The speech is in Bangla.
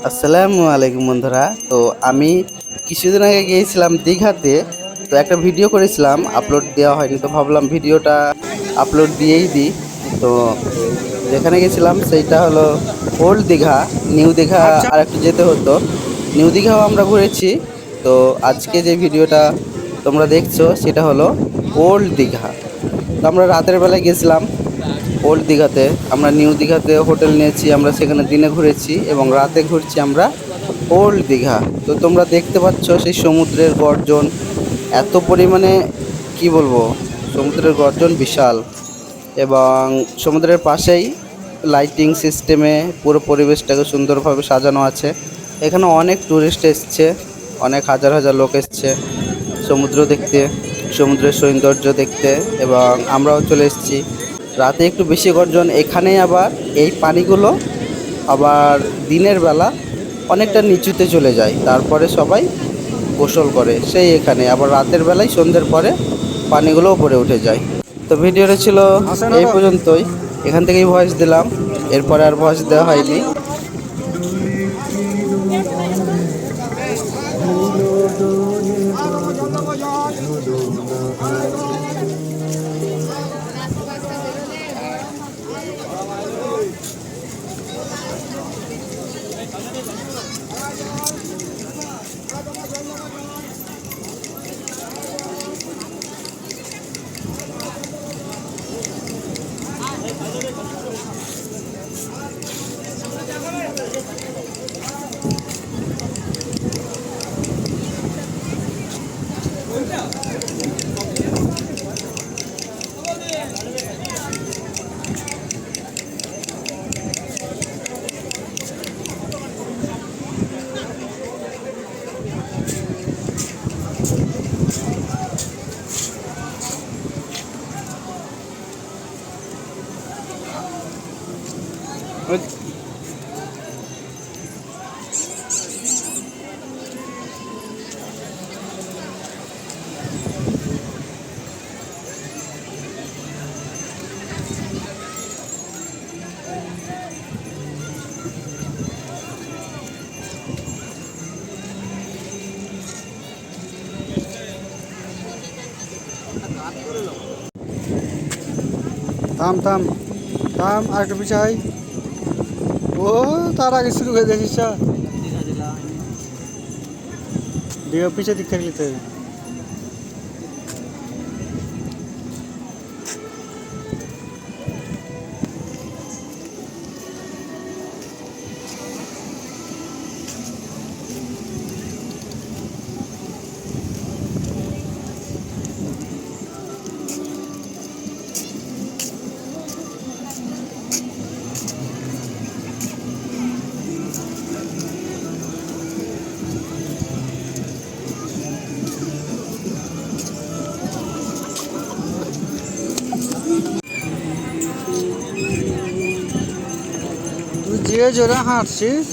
আসসালামু আলাইকুম বন্ধুরা। তো আমি কিছুদিন আগে গিয়েছিলাম দীঘাতে। তো একটা ভিডিও করেছিলাম, আপলোড দেওয়া হয়নি, তো ভাবলাম ভিডিওটা আপলোড দিয়েই দিই। তো যেখানে গেছিলাম সেইটা হলো ওল্ড দীঘা। নিউ দীঘা আচ্ছা। আর একটু যেতে হতো। নিউ দীঘাও আমরা ঘুরেছি। তো আজকে যে ভিডিওটা তোমরা দেখছো সেটা হলো ওল্ড দীঘা। তো আমরা রাতের বেলায় গেছিলাম ওল্ড দীঘাতে। আমরা নিউ দীঘাতে হোটেল নিয়েছি, আমরা সেখানে দিনে ঘুরেছি এবং রাতে ঘুরছি আমরা ওল্ড দীঘা। তো তোমরা দেখতে পাচ্ছ সেই সমুদ্রের গর্জন এত পরিমাণে, কি বলবো, সমুদ্রের গর্জন বিশাল। এবং সমুদ্রের পাশেই লাইটিং সিস্টেমে পুরো পরিবেশটাকে সুন্দরভাবে সাজানো আছে। এখানে অনেক টুরিস্ট এসছে, অনেক হাজার হাজার লোক এসছে সমুদ্র দেখতে, সমুদ্রের সৌন্দর্য দেখতে। এবং আমরাও চলে এসেছি। রাতে একটু বেশি গর্জন এখানে, আবার এই পানিগুলো আবার দিনের বেলা অনেকটা নিচুতে চলে যায়, তারপরে সবাই গোসল করে সেই এখানে। আবার রাতের বেলায় সন্ধ্যের পরে পানিগুলো উপরে উঠে যায়। তো ভিডিওটা ছিল আসেন এই আরো। পর্যন্তই। এখান থেকেই ভয়েস দিলাম, এরপরে আর ভয়েস দেওয়া হয়নি। থাম থাম থাম, আর একটু পিছাই। ও, তার আগে শুরু হয়ে গেছিস। দিয়ে পিছে দিক থেকে নিতে হবে। তুই যে জোরে হাঁটছিস।